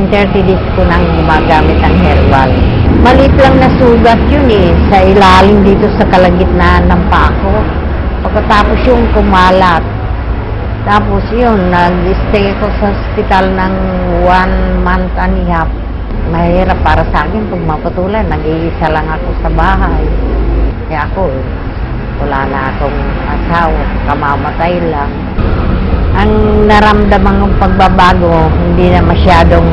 Within 30 days ko nang gumagamit ng herbal. Maliit lang na sugat yun eh, sa ilalim dito sa kalagitnaan ng pako. Pagkatapos yung kumalat. Tapos yun, nag-stay ako sa hospital ng 1 month and a half. Mahirap para sa akin pag maputulan, nag-iisa lang ako sa bahay. Kaya ako, wala na akong asawa, kamamatay lang. Ang naramdaman ng pagbabago, hindi na masyadong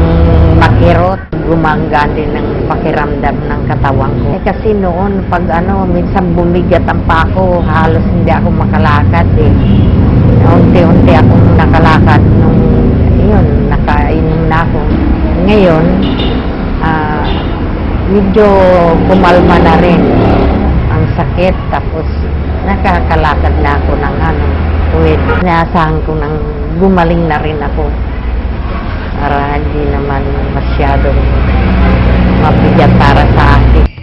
makirot. Gumanggaan din ng pakiramdam ng katawan ko. Kasi noon, pag minsan bumigat ang pako, halos hindi ako makalakad eh. Unti-unti akong nakalakad nung, yun, nakainom na ako. Ngayon, medyo kumalma na rin ang sakit, tapos nakakalakad na ako ng tuwid. Inaasahan ko nang gumaling na rin ako para hindi naman masyadong mabigat para sa akin.